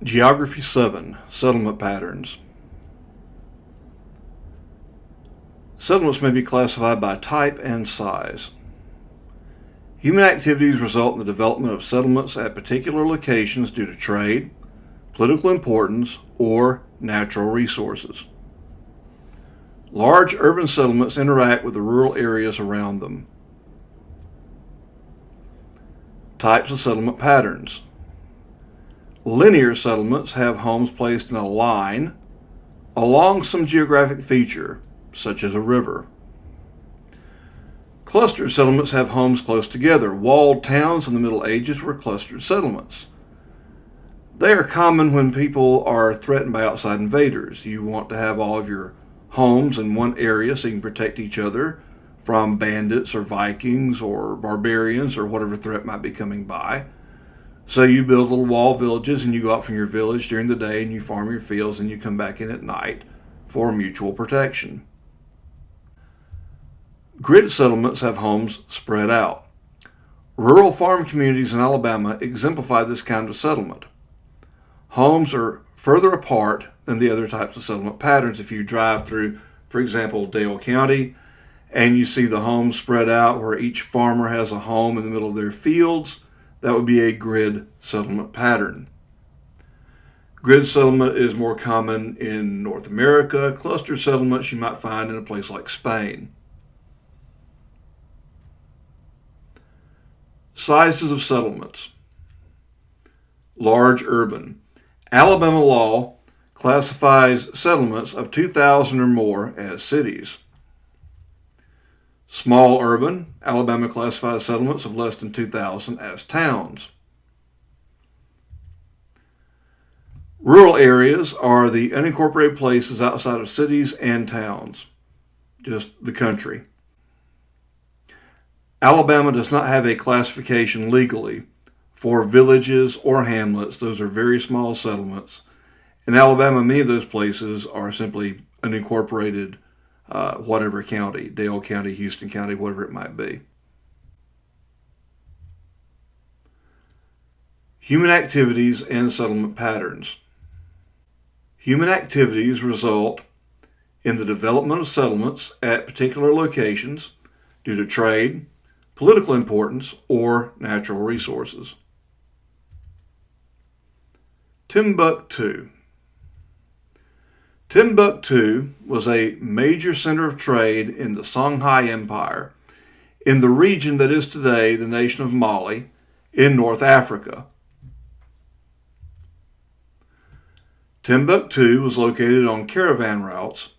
Geography 7, Settlement Patterns. Settlements may be classified by type and size. Human activities result in the development of settlements at particular locations due to trade, political importance, or natural resources. Large urban settlements interact with the rural areas around them. Types of settlement patterns. Linear settlements have homes placed in a line along some geographic feature, such as a river. Clustered settlements have homes close together. Walled towns in the Middle Ages were clustered settlements. They are common when people are threatened by outside invaders. You want to have all of your homes in one area so you can protect each other from bandits or Vikings or barbarians or whatever threat might be coming by. So you build little wall villages and you go out from your village during the day and you farm your fields and you come back in at night for mutual protection. Grid settlements have homes spread out. Rural farm communities in Alabama exemplify this kind of settlement. Homes are further apart than the other types of settlement patterns. If you drive through, for example, Dale County, and you see the homes spread out where each farmer has a home in the middle of their fields, that would be a grid settlement pattern. Grid settlement is more common in North America. Cluster settlements you might find in a place like Spain. Sizes of settlements. Large urban. Alabama law classifies settlements of 2,000 or more as cities. Small urban. Alabama classifies settlements of less than 2,000 as towns. Rural areas are the unincorporated places outside of cities and towns, just the country. Alabama does not have a classification legally for villages or hamlets. Those are very small settlements. In Alabama, many of those places are simply unincorporated whatever county, Dale County, Houston County, whatever it might be. Human activities and settlement patterns. Human activities result in the development of settlements at particular locations due to trade, political importance, or natural resources. Timbuktu. Timbuktu was a major center of trade in the Songhai Empire, in the region that is today the nation of Mali, in North Africa. Timbuktu was located on caravan routes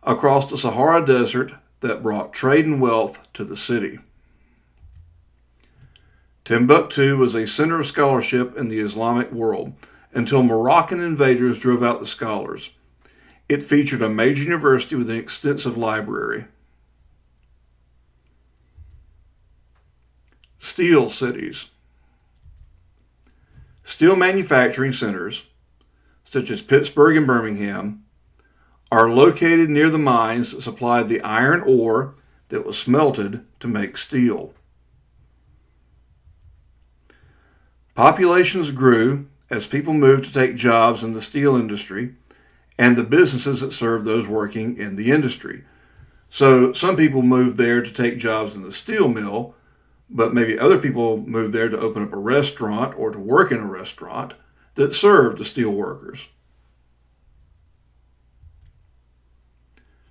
across the Sahara Desert that brought trade and wealth to the city. Timbuktu was a center of scholarship in the Islamic world until Moroccan invaders drove out the scholars. It featured a major university with an extensive library. Steel cities. Steel manufacturing centers, such as Pittsburgh and Birmingham, are located near the mines that supplied the iron ore that was smelted to make steel. Populations grew as people moved to take jobs in the steel industry and the businesses that served those working in the industry. So some people moved there to take jobs in the steel mill, but maybe other people moved there to open up a restaurant or to work in a restaurant that served the steel workers.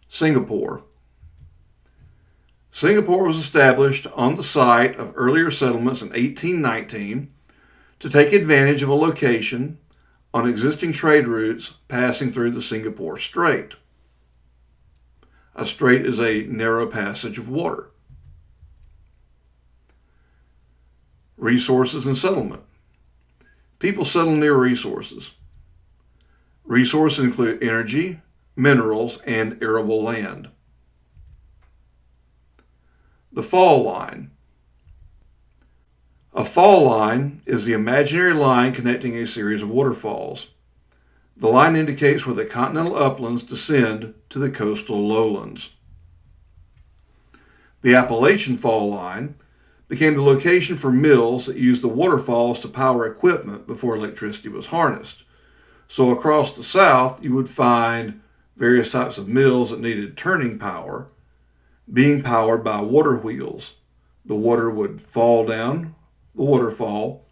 Singapore. Singapore was established on the site of earlier settlements in 1819 to take advantage of a location on existing trade routes passing through the Singapore Strait. A strait is a narrow passage of water. Resources and settlement. People settle near resources. Resources include energy, minerals, and arable land. The fall line. A fall line is the imaginary line connecting a series of waterfalls. The line indicates where the continental uplands descend to the coastal lowlands. The Appalachian Fall Line became the location for mills that used the waterfalls to power equipment before electricity was harnessed. So across the South, you would find various types of mills that needed turning power being powered by water wheels. The water would fall down the waterfall,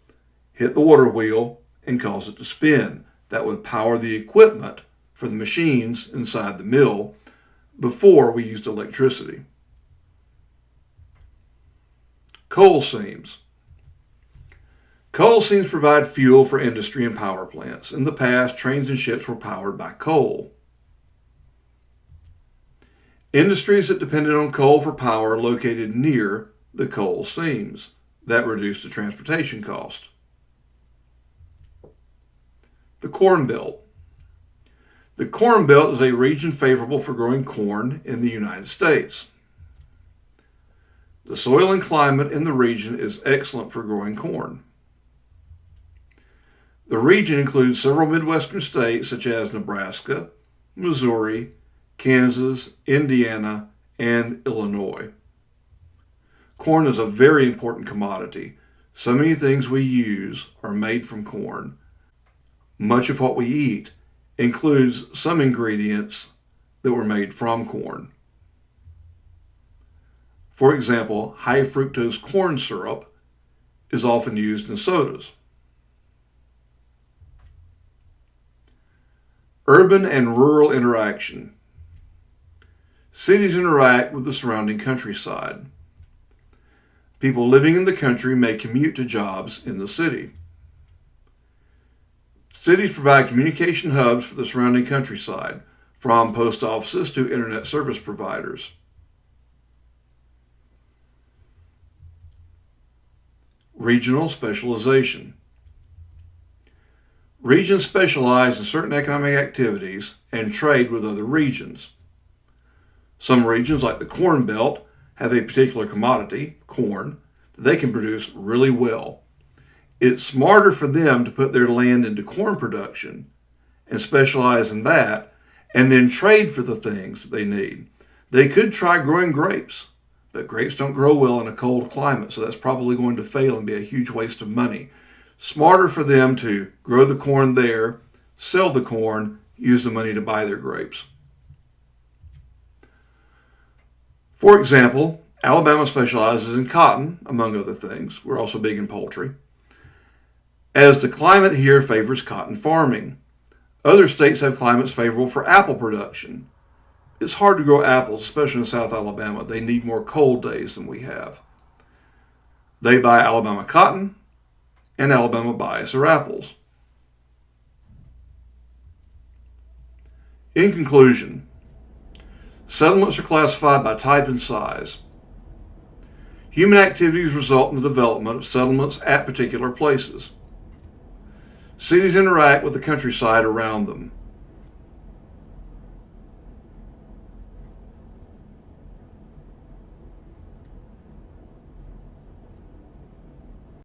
hit the water wheel, and cause it to spin. That would power the equipment for the machines inside the mill before we used electricity. Coal seams. Coal seams provide fuel for industry and power plants. In the past, trains and ships were powered by coal. Industries that depended on coal for power located near the coal seams. That reduced the transportation cost. The Corn Belt. The Corn Belt is a region favorable for growing corn in the United States. The soil and climate in the region is excellent for growing corn. The region includes several Midwestern states such as Nebraska, Missouri, Kansas, Indiana, and Illinois. Corn is a very important commodity. So many things we use are made from corn. Much of what we eat includes some ingredients that were made from corn. For example, high fructose corn syrup is often used in sodas. Urban and rural interaction. Cities interact with the surrounding countryside. People living in the country may commute to jobs in the city. Cities provide communication hubs for the surrounding countryside, from post offices to internet service providers. Regional specialization. Regions specialize in certain economic activities and trade with other regions. Some regions, like the Corn Belt, have a particular commodity, corn, that they can produce really well. It's smarter for them to put their land into corn production and specialize in that, and then trade for the things that they need. They could try growing grapes, but grapes don't grow well in a cold climate, so that's probably going to fail and be a huge waste of money. Smarter for them to grow the corn there, sell the corn, use the money to buy their grapes. For example, Alabama specializes in cotton, among other things. We're also big in poultry, as the climate here favors cotton farming. Other states have climates favorable for apple production. It's hard to grow apples, especially in South Alabama. They need more cold days than we have. They buy Alabama cotton, and Alabama buys their apples. In conclusion, settlements are classified by type and size. Human activities result in the development of settlements at particular places. Cities interact with the countryside around them.